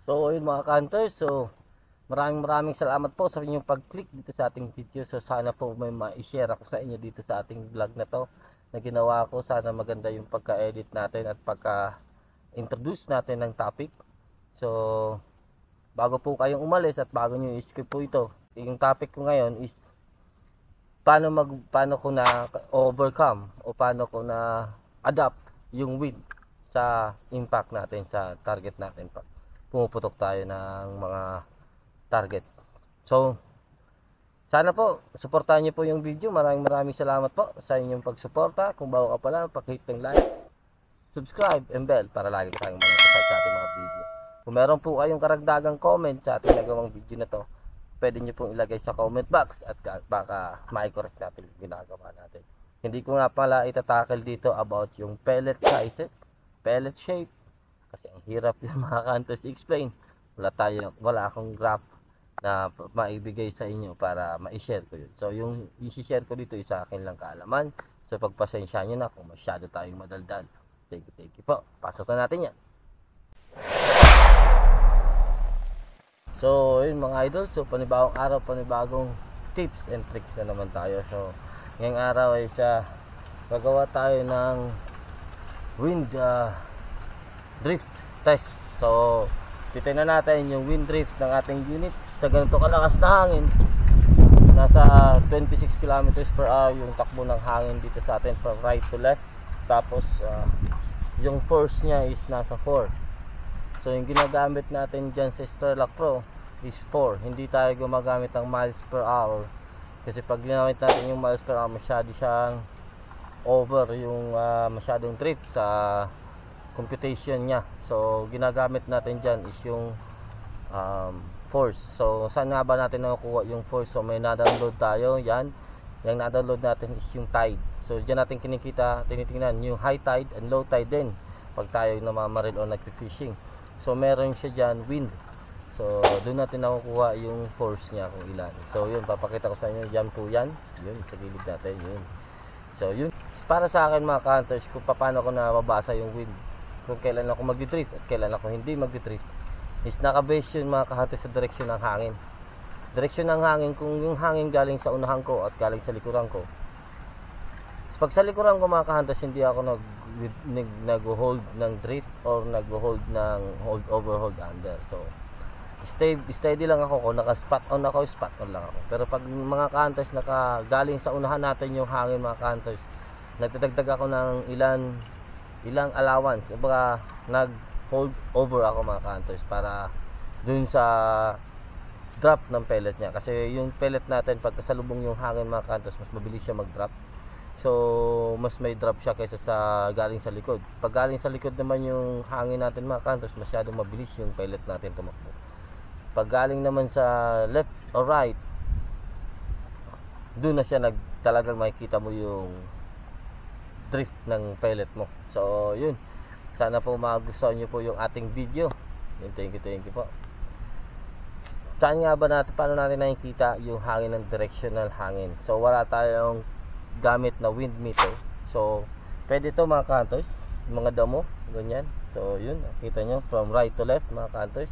So ayun mga ka-hunters, so maraming salamat po sa inyong pag-click dito sa ating video. So sana po may ma-share ako sa inyo dito sa ating vlog na to na ginawa ko. Sana maganda yung pagka-edit natin at pagka-introduce natin ng topic. So bago po kayong umalis at bago nyo i-skip po ito, yung topic ko ngayon is paano ko na overcome o paano ko na adapt yung wind sa impact natin sa target natin pag pumuputok tayo ng mga target. So sana po suportahan niyo po yung video. Maraming salamat po sa inyong pagsuporta. Kung bago ka pa lang, paki-hit ng like, subscribe and bell para lagi tayong mga sa ating mga video. Kung meron po kayong karagdagang comment sa ating nagawang video na to, pwede nyo pong ilagay sa comment box at baka ma-correct natin yung ginagawa natin. Hindi ko nga pala itatakil dito about yung pellet sizes, pellet shape, kasi ang hirap yung mga ka-hunters i-explain. Wala akong graph na maibigay sa inyo para ma-share ko yun. So yung i-share ko dito is sa akin lang kaalaman. So pagpasensya nyo na kung masyado tayong madaldal. Thank you po. Pasok na natin yan. So yun mga idol, so panibagong araw, panibagong tips and tricks na naman tayo. So ngayong araw ay gagawa tayo ng wind drift test. So titingnan natin yung wind drift ng ating unit sa ganito kalakas na hangin. Nasa 26 km per hour yung takbo ng hangin dito sa atin from right to left. Tapos yung force nya is nasa 4. So yung ginagamit natin dyan sa Sterlach Pro is 4. Hindi tayo gumagamit ng miles per hour, kasi pag ginamit natin yung miles per hour, masyado siyang over yung masyadong drift sa computation nya. So ginagamit natin dyan is yung force. So saan nga ba natin nakukuha yung force? So may na-download tayo. Yan, yung na-download natin is yung tide. So dyan natin tinitingnan yung high tide and low tide din pag tayo namamaril o nag-fishing. So meron siya dyan wind. So doon natin nakukuha yung force niya kung ilan. So yun, papakita ko sa inyo. Dyan po yan. Yun, sa gilid natin. Yun. So yun, para sa akin mga ka-hunters, kung paano ko na mabasa yung wind, kung kailan ako mag-drift at kailan ako hindi mag-drift, is naka-base yun mga ka-hunters sa direksyon ng hangin. Direksyon ng hangin, kung yung hangin galing sa unahan ko at galing sa likuran ko. Pag sa likuran ko mga ka-hunters, hindi ako nag-hold ng drift or nag-hold ng hold over, hold under. So steady lang ako. Kung naka-spot on ako, spot on lang ako. Pero pag mga ka-hunters galing sa unahan natin yung hangin mga ka-hunters, nagdadagdag ako ng ilang allowance. Baka nag-hold over ako mga ka-hunters para dun sa drop ng pellet niya. Kasi yung pellet natin, pag kasalubong yung hangin mga ka-hunters, mas mabilis siya mag-drop. So mas may drop siya kaysa sa galing sa likod. Pag galing sa likod naman yung hangin natin mga ka-hunters, masyadong mabilis yung pellet natin tumakbo. Pag galing naman sa left or right, doon na siya talagang makikita mo yung drift ng pellet mo. So yun, sana po magustuhan nyo po yung ating video. Thank you po. Saan nga ba paano natin nakikita yung hangin ng directional hangin? So wala tayong gamit na wind meter. So pwede to mga ka-hunters, mga damo, ganyan. So yun, nakita nyo from right to left mga ka-hunters.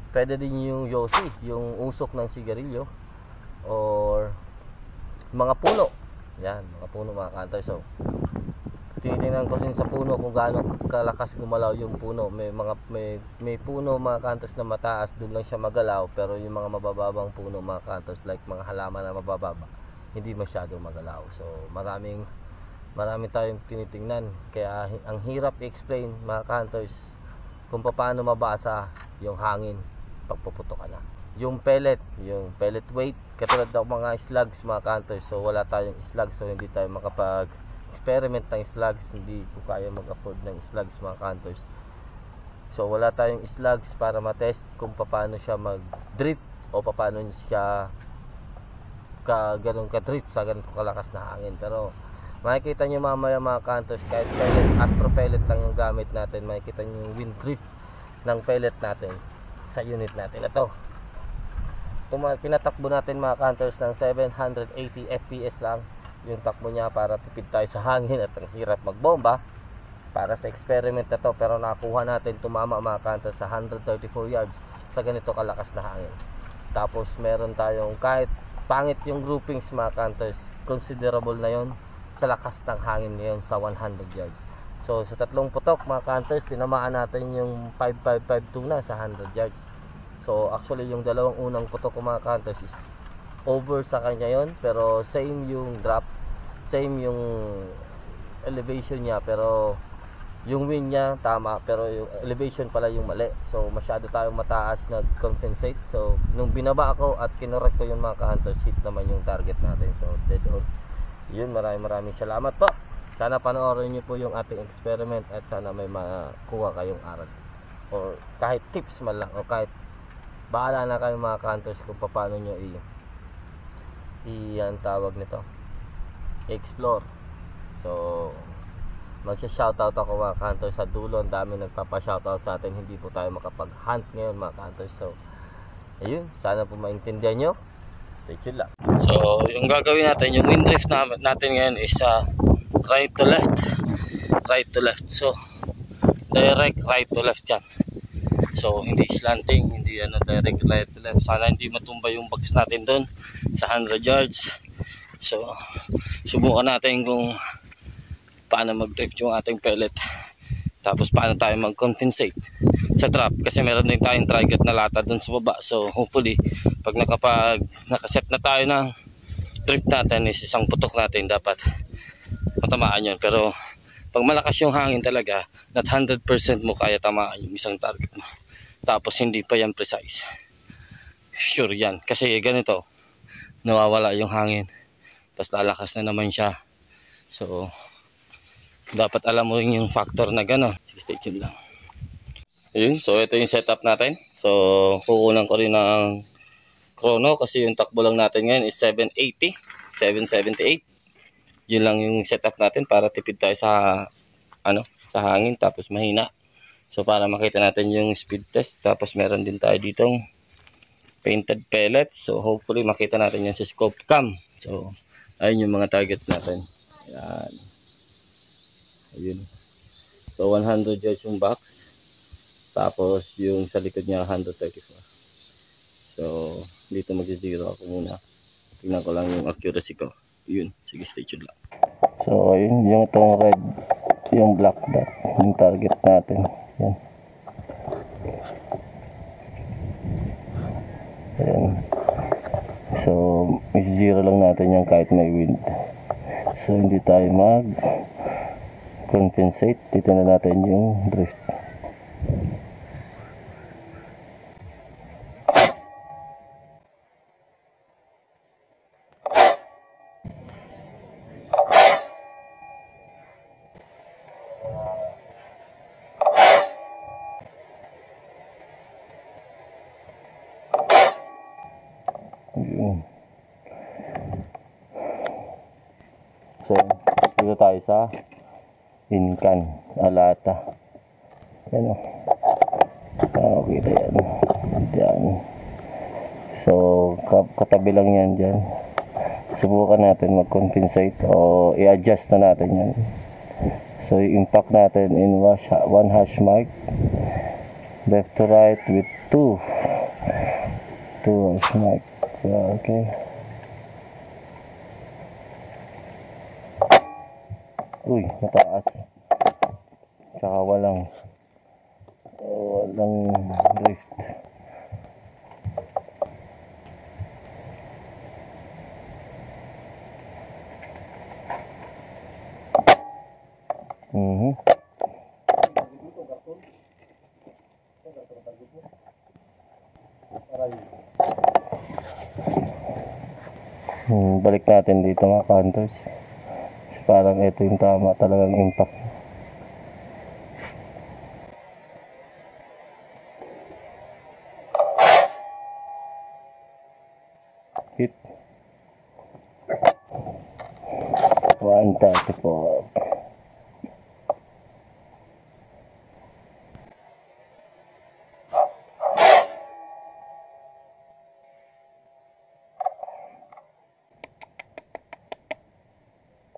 Pwede din yung yosi, yung usok ng sigarilyo, or mga puno. Yan, mga puno mga ka-hunters. So tinitingnan ko rin sa puno kung gaano kalakas gumalaw yung puno. May puno mga ka-hunters na mataas, doon lang siya magalaw. Pero yung mga mabababang puno mga ka-hunters, like mga halaman na mabababa, hindi masyado magalaw. So marami tayong tinitingnan, kaya ang hirap i-explain mga ka-hunters kung paano mabasa yung hangin pag puputok ka na. Yung pellet weight, katulad ng mga slugs mga ka-hunters, so wala tayong slugs, so hindi tayo makapag-experiment ng slugs. Hindi ko kaya mag-afford ng slugs mga ka-hunters. So wala tayong slugs para matest kung paano siya mag-drift o paano siya ganun ka-drift sa ganito kalakas na hangin. Pero makikita nyo mamaya mga ka-hunters, kahit pellet, astro pellet lang yung gamit natin, makikita nyo yung wind drift ng pellet natin sa unit natin. Ito, pinatakbo natin mga ka-hunters ng 780 fps lang yung takbo niya para tipid tayo sa hangin at ang hirap magbomba. para sa experiment na to, pero nakuha natin tumama mga ka-hunters sa 134 yards sa ganito kalakas na hangin. Tapos meron tayong, kahit pangit yung groupings mga ka-hunters, considerable na yon sa lakas ng hangin ngayon sa 100 yards. So sa tatlong putok mga ka-hunters, tinamaan natin yung 5552 na sa 100 yards. So actually yung dalawang unang putok ko mga ka-hunters is over sa kanya yon, pero same yung drop, same yung elevation niya, pero yung wind niya tama, pero yung elevation pala yung mali. So masyado tayong mataas nag-compensate. So nung binaba ako at kinorek ko yung mga ka-hunters, hit naman yung target natin. So dead on. Yun, maraming salamat po. Sana panoorin niyo po yung ating experiment at sana may makuha kayong aral or kahit tips man lang, o kahit bahala na kayo mga ka-hunters kung paano nyo ang tawag nito, explore. So magsha-shoutout ako mga ka-hunters sa dulo. Ang dami nagpapa-shoutout sa atin, hindi po tayo makapag-hunt ngayon mga ka-hunters. So ayun, sana po maintindihan nyo. Stay chill lang. So yung gagawin natin, yung wind drift natin ngayon is right to left, right to left. So direct right to left yan. So hindi slanting, hindi direct right to left. Sana hindi matumba yung bags natin doon sa 100 yards. So subukan natin kung paano mag-drift yung ating pellet, tapos paano tayo mag-compensate sa trap, kasi meron din tayong target na lata dun sa baba. So hopefully pag nakaset na tayo ng drift natin is isang putok natin dapat matamaan yun. Pero pag malakas yung hangin talaga, not 100% mo kaya tamaan yung isang target mo, tapos hindi pa yan precise, sure yan, kasi ganito nawawala yung hangin tapos lalakas na naman siya. So dapat alam mo rin yung factor na gano'n. Stay tuned lang. Ayun, so ito yung setup natin. So kukunan ko rin ng chrono kasi yung takbo lang natin ngayon is 780, 778. Yun lang yung setup natin para tipid tayo sa sa hangin, tapos mahina. So para makita natin yung speed test, tapos meron din tayo ditong painted pellets. So hopefully makita natin yan sa scope cam. So ayun yung mga targets natin. Ayan. Ayun. So 100 yards yung box, tapos yung sa likod niya 134. So dito mag-zero ako muna, tingnan ko lang yung accuracy ko. Yun, sige, stay tuned lang. So ayun, yung itong red, yung black dot, yung target natin. Yan. Ayan. So zero lang natin yan kahit may wind. So hindi tayo compensate. Dito na natin yung drift. Yun. So dito tayo sa Incan, Alata. Yan o. Kita yan. Diyan. So, katabi lang yan dyan. Subukan natin mag-compensate o i-adjust na natin yan. So, impact natin in one hash mark. Left to right with two hash mark. Okay. Uy, mataas. Tsaka walang drift. Balik natin dito mga ka-hunters. Parang ito yung tama talagang impact. Hit 134.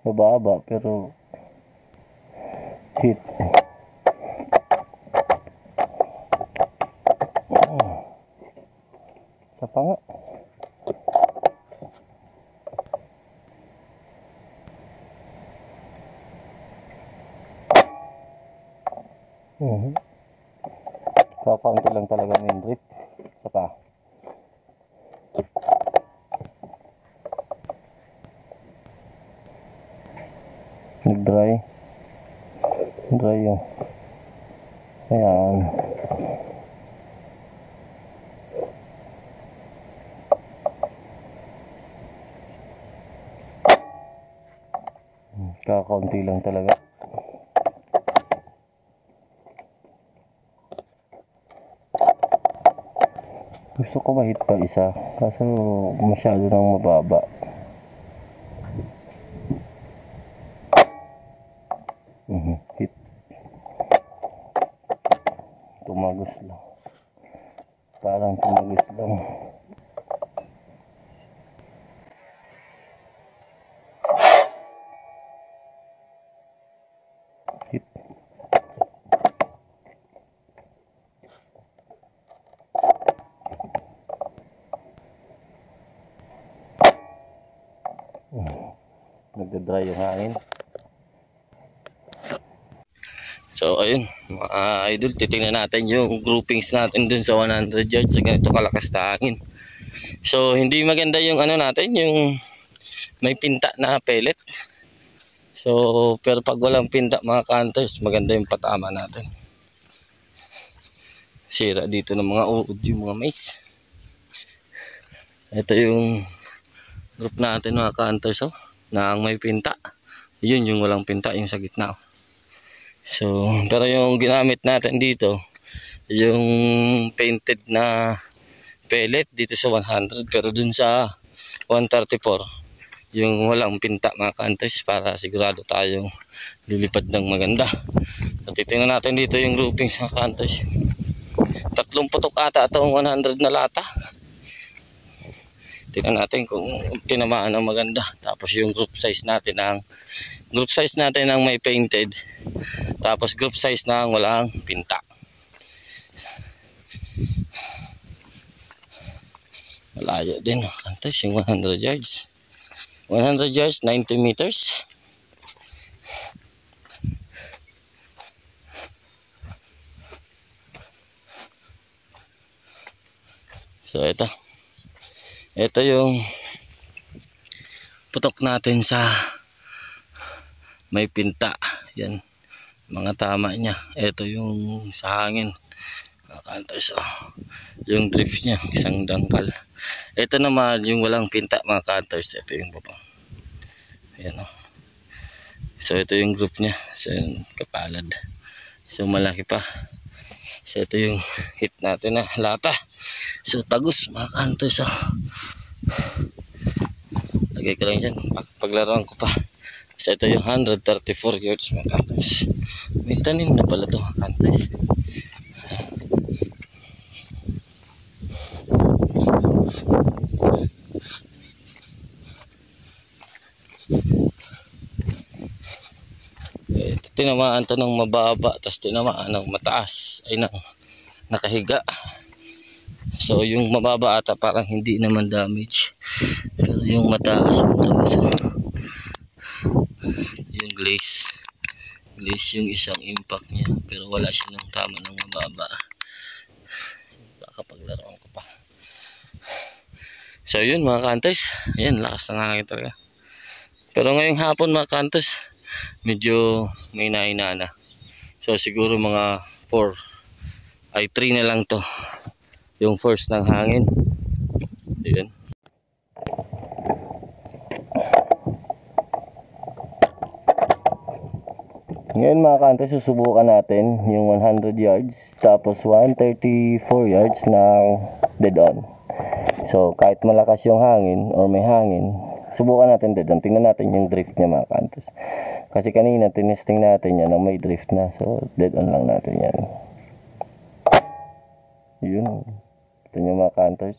Mababa pero Hit. Isa pa nga. Kakaunti lang talaga main drip. Isa pa. Nag-dry. Dry yung. Ayan. Kakaunti lang talaga. Gusto ko mahit pa isa. Kaso masyado nang mababa. Hit. Tumagos lang. Parang tumagos lang. Hit. Nagda-dry yung hangin. So ayun mga idol, titingnan natin yung groupings natin dun sa 100 yards sa ganito kalakas na hangin. So hindi maganda yung ano natin, yung may pinta na pellet. So pero pag walang pinta mga counters, maganda yung patama natin. Sira dito ng mga uod yung mga mais. Ito yung group natin mga counters, na ang may pinta. Yun yung walang pinta, yung sa gitna. So, pero yung ginamit natin dito, yung painted na pellet dito sa 100, pero dun sa 134, yung walang pinta mga counters, para sigurado tayong lilipad ng maganda. At titingnan natin dito yung groupings mga counters. 3 putok ata itong 100 na lata. Tingnan natin kung tinamaan ng maganda. Tapos yung group size natin ang may painted. Tapos group size na walang pinta. Malayo din. Kantos yung 100 yards. 100 yards, 90 meters. So ito. Ito yung putok natin sa may pinta. Yan. Mga tama niya. Ito yung sa hangin. So, yung drift niya. Isang dangkal. Ito naman yung walang pinta mga counters. Ito yung baba. Ayan o. So ito yung group niya. So kapalad. So malaki pa. So ito yung hit natin na lata. So tagus mga counters. Lagay ko lang dyan. Paglaruan ko pa. So ito yung 134 yards mga counters. May tanim na pala ito mga counters. Tinamaan to ng mababa, tapos tinamaan ng mataas, ay nakahiga. So yung mababa ata parang hindi naman damage, pero yung mataas yung glaze yung isang impact niya, pero wala siya ng tama ng mababa. Baka paglaruan ko pa. So yun mga counters, ayan, lakas ng hangin talaga. Pero ngayong hapon mga counters, medyo may naina na. So siguro mga 3 na lang to yung force ng hangin. Ayan. Ngayon mga kanto, susubukan natin yung 100 yards tapos 134 yards ng dead on. So kahit malakas yung hangin or may hangin, subukan natin dead on. Tingnan natin yung drift niya mga kantos. Kasi kanina tinesting natin yan na may drift na. So dead on lang natin yan. Yun. Ito yung mga kantos.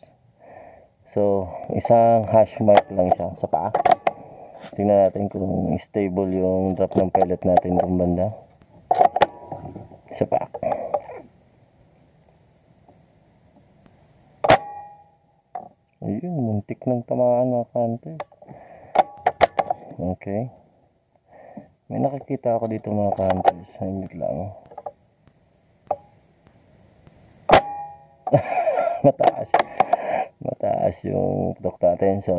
So isang hash mark lang siya sa paa. Tingnan natin kung stable yung drop ng pellet natin kung banda. Ayun, muntik ng tamaan mga ka-hunters. Okay. May nakikita ako dito mga ka-hunters. Hindi lang. Mataas yung putok natin. So,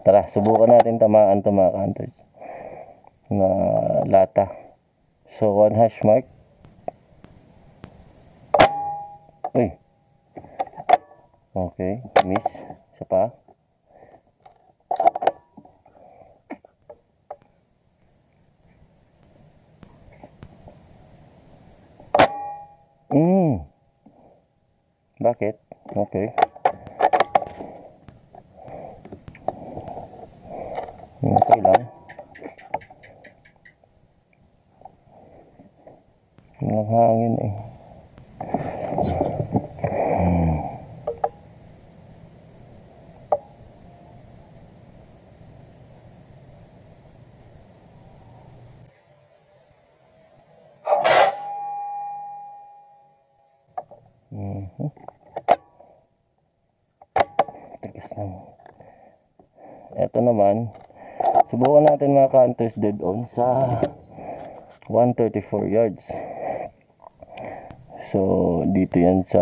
tara, subukan natin tamaan ito mga ka-hunters na lata. So, 1 hash mark. Uy. Okay, miss. Isa pa. Bakit? Okay. Okay lang. Naghangin eh. Tigas lang. Ito naman, subukan natin mga ka-hunters dead on sa 134 yards. So, dito yan sa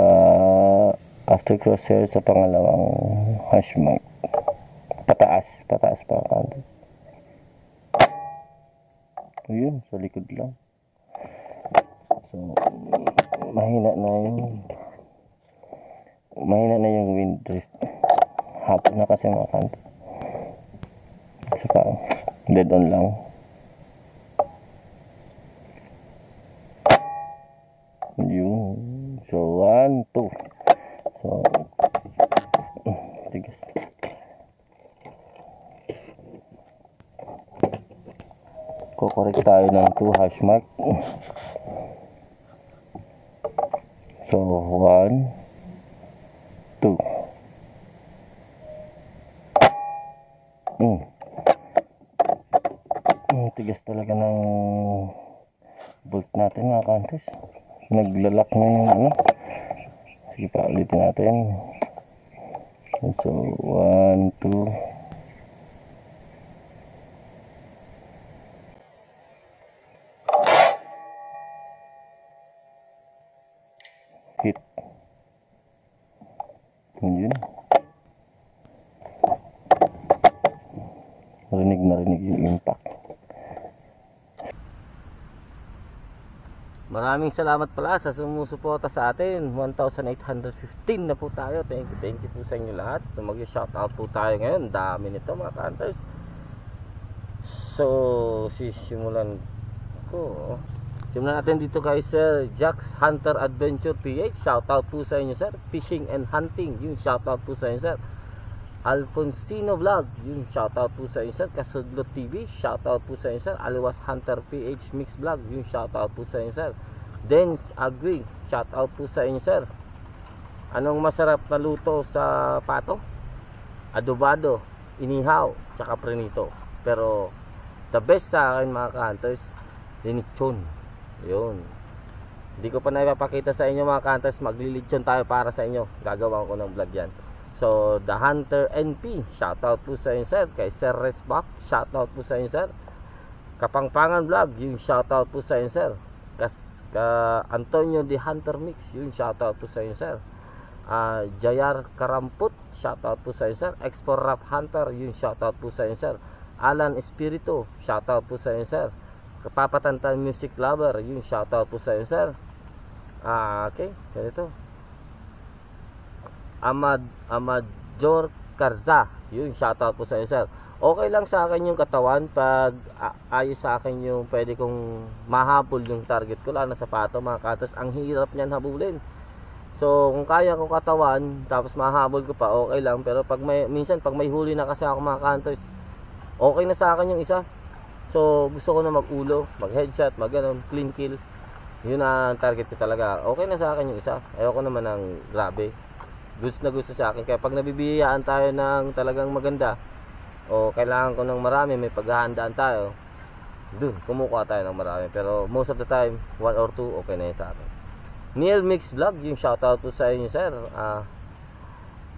after crosshair sa pangalawang hash mark. Pataas pa ka-hunters. Ayun, sa likod lang. So, mahina na yung wind drift. Hapon na kasi mga ka-hunters. Saka dead on lang. Yun. So 1, 2. So tigas. Kukorek tayo ng 2 hash mark. So 1, 2. Tigas talaga ng bolt natin mga ka-hunters. Naglalak na yung ano. Sige pa, ulitin natin. So 1, 2. Hit. Yun. Rinig yung impact. Maraming salamat pala sa sumusuporta sa atin. 1,815 na po tayo. Thank you po sa inyo lahat. So mag-shoutout po tayo ngayon. Dami nito mga ka-hunters. So simulan natin dito kay Sir Jax Hunter Adventure PH. Shoutout po sa inyo sir. Fishing and Hunting, yung shoutout po sa inyo sir. Alfonsino Vlog, yung shoutout po sa inyo sir. Kasudlot TV, shoutout po sa inyo sir. Aliwas Hunter PH Mix Vlog, yung shoutout po sa inyo sir. Dens Agri, shoutout po sa inyo sir. Anong masarap na luto sa pato? Adobado, inihaw, tsaka prenito. Pero the best sa akin mga ka-hunters, linichon. Yun. Hindi ko pa naipapakita sa inyo mga ka-hunters. Maglilitsyon tayo para sa inyo. Gagawa ko ng vlog yan. So, The Hunter NP, shoutout po sa inyo sir. Kay Sir Resbach, shoutout po sa inyo sir. Kapangpangan Vlog, yung shoutout po sa inyo sir. Antonio The Hunter Mix, yung shoutout po sa inyo sir. Jayar Karamput, shoutout po sa inyo sir. Export Rap Hunter, yung shoutout po sa inyo sir. Alan Espiritu, shoutout po sa inyo sir. Kapapatantan Music Lover, yung shoutout po sa inyo sir. Okay, ganito. Amadjor Karza, yun shoutout po sa inyo sir. Okay lang sa akin yung katawan pag ayos sa akin yung pwede kong mahabol yung target ko lang na sapato mga ka-hunters. Ang hirap niyan habulin. So kung kaya ko katawan tapos mahabol ko pa, okay lang. Pero pag minsan pag may huli na kasi ako mga ka-hunters, okay na sa akin yung isa. So gusto ko na mag-ulo, mag-headshot, mag-ganon, clean kill. Yun ang target ko talaga. Okay na sa akin yung isa. Ayoko naman ng grabe. Gusto na gusto sa akin. Kaya pag nabibiyayaan tayo ng talagang maganda o kailangan ko ng marami, may paghahandaan tayo, dun kumukuha tayo ng marami. Pero most of the time 1 or 2 okay na yun sa akin. Neil Mix Vlog, yung shoutout po sa inyo sir.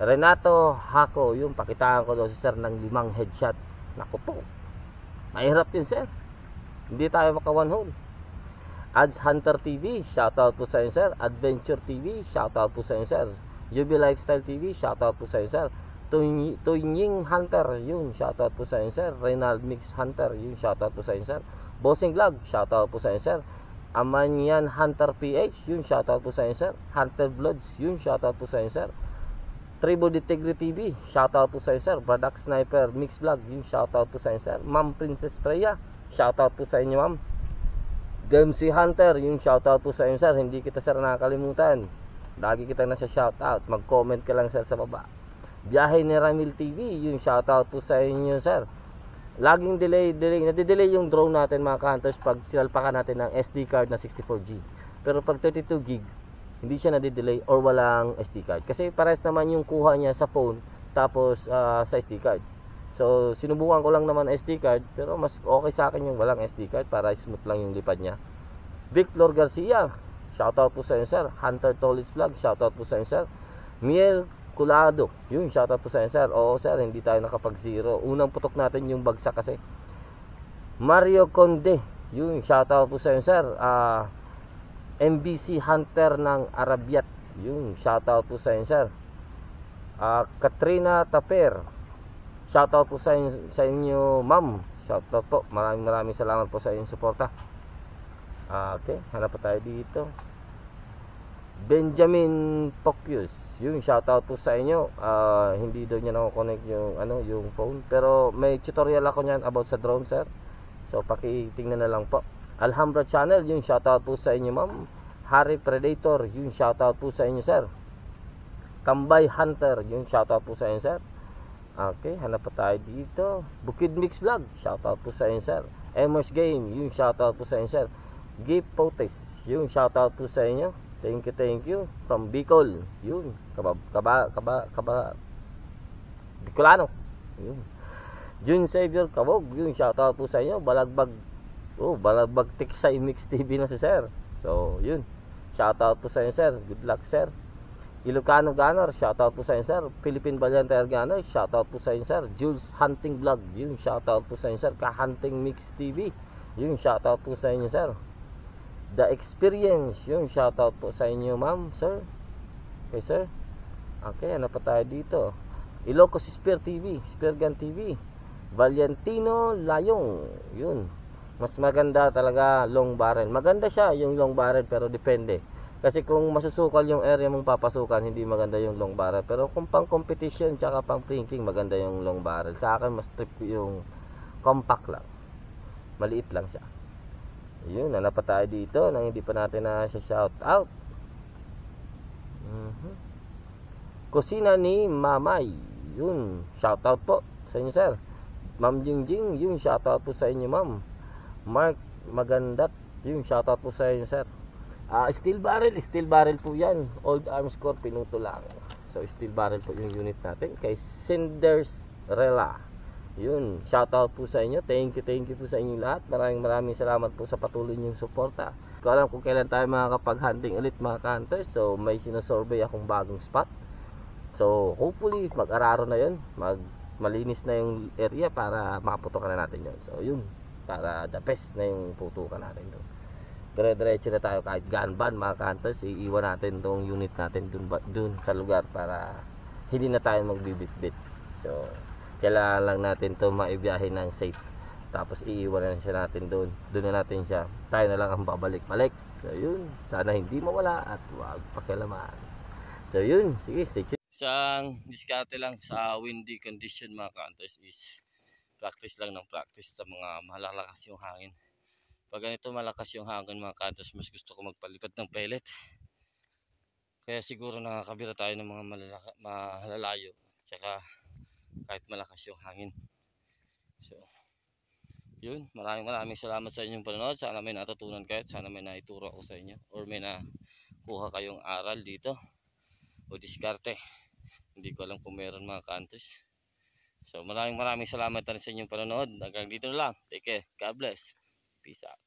Renato Hako, yung pakitaan ko daw si sir ng 5 headshot. Naku po, mahirap yun sir, hindi tayo maka one hole. Ads Hunter TV, shoutout po sa inyo sir. Adventure TV, shoutout po sa inyo sir. UB Lifestyle TV, shoutout po sa inyo sir. Tunying Hunter, yun, shoutout po sa inyo sir. Reynald Mix Hunter, yun, shoutout po sa inyo sir. Bossing Vlog, shoutout po sa inyo sir. Amanyan Hunter PH, yun, shoutout po sa inyo sir. Hunter Vlogs, yun, shoutout po sa inyo sir. Tribo Detegri TV, shoutout po sa inyo sir. Product Sniper Mix Vlog, yun, shoutout po sa inyo sir. Ma'am Princess Freya, shoutout po sa inyo ma'am. Dempsey Hunter, yung shoutout po sa inyo sir. Hindi kita sir nakakalimutan, lagi kita na sa shoutout. Mag-comment ka lang sir sa baba. Biyahe ni Ramil TV, yung shoutout po sa inyo sir. Laging nadidelay yung drone natin mga ka-hunters pag sinalpakan natin ng SD card na 64GB. Pero pag 32GB, hindi siya nadidelay or walang SD card. Kasi pares naman yung kuha niya sa phone tapos sa SD card. So sinubukan ko lang naman SD card, pero mas okay sa akin yung walang SD card para smooth lang yung lipad niya. Victor Garcia, shoutout po sa inyo sir. Hunter Tolis Vlog, shoutout po sa inyo sir. Miel Kulado, yun, shoutout po sa inyo sir. Oo sir, hindi tayo nakapag-zero. Unang putok natin yung bagsak kasi. Mario Conde, yun, shoutout po sa inyo sir. MBC Hunter ng Arabiat, yun, shoutout po sa inyo sir. Katrina Taper, shoutout po sa inyo ma'am. Shoutout po, maraming salamat po sa inyong suporta. Okay, hanap pa tayo dito. Benjamin Pocus, yung shoutout po sa inyo. Hindi daw niya nako-connect yung phone, pero may tutorial ako niyan about sa drone sir. So pakitingnan na lang po. Alhambra Channel, yung shoutout po sa inyo ma'am. Harry Predator, yung shoutout po sa inyo sir. Tambay Hunter, yung shoutout po sa inyo sir. Okay, hanap pa tayo dito. Bukid Mix Vlog, shoutout po sa inyo sir. Emos Game, yung shoutout po sa inyo sir. Gift Potes, yung shoutout po sa inyo. Thank you from Bicol, yun, Bicolano, yun. June Savior Kabog, yun, shoutout po sa inyo. Balagbag Tiksay Mix TV na si sir. So yun, shoutout po sa inyo sir. Good luck sir. Ilocano Gunner, shoutout po sa inyo sir. Philippine Valiant Gunner, shoutout po sa inyo sir. Jules Hunting Vlog, yun, shoutout po sa inyo sir. Ka-Hunting Mix TV, yun, shoutout po sa inyo sir. The Experience, yung shoutout po sa inyo ma'am, sir. Okay sir. Okay, ano pa tayo dito? Ilocos Spear TV, Spear Gun TV. Valentino Layong, yun. Mas maganda talaga long barrel. Maganda siya yung long barrel, pero depende. Kasi kung masusukal yung area mong papasukan, hindi maganda yung long barrel. Pero kung pang competition tsaka pang prinking, maganda yung long barrel. Sa akin mas trip yung compact lang, maliit lang siya. Yun, hanap pa tayo dito nang hindi pa natin na siya shout out. Kusina ni Mamay, yun, shout out po sa inyo sir. Ma'am Jingjing, yun, shout out po sa inyo ma'am. Mark Magandat, yun, shout out po sa inyo sir. Steel barrel po yan. Old Arms Corps, pinuto lang. So steel barrel po yung unit natin kay Senders Rela. Yun, shoutout po sa inyo. Thank you po sa inyo lahat. Maraming salamat po sa patuloy niyong suporta. Hindi ko alam kung kailan tayo makakapag-hunting ulit mga ka-hunters. So may sinosurvey akong bagong spot. So hopefully mag-araro na yun. Malinis na yung area para makaputokan na natin yun. So yun, para the best na yung putukan natin doon. Dire-diretso na tayo kahit gunban mga ka-hunters. Iiwan natin tong unit natin dun sa lugar para hindi na tayo magbibit-bit. So kailangan lang natin to maibiyahe ng safe. Tapos iiwan na siya natin doon. Doon na natin siya. Tayo na lang ang babalik-balik. So yun, sana hindi mawala at huwag pakialaman. So yun, sige, stay tuned. Isang diskarte lang sa windy condition mga ka-hunters is practice lang ng practice sa mga malalakas yung hangin. Pag ganito malakas yung hangin mga ka-hunters, mas gusto ko magpalipad ng pellet. Kaya siguro nakakabira tayo ng mga malalayo. Tsaka kahit malakas yung hangin. So yun, maraming salamat sa inyong panonood. Sana may natutunan kayo, sana may naituro ako sa inyo, or may nakuha kayong aral dito o diskarte. Hindi ko alam kung meron mga ka-hunters. So maraming salamat na rin sa inyong panonood. Hanggang dito na lang. Take care, God bless, peace out.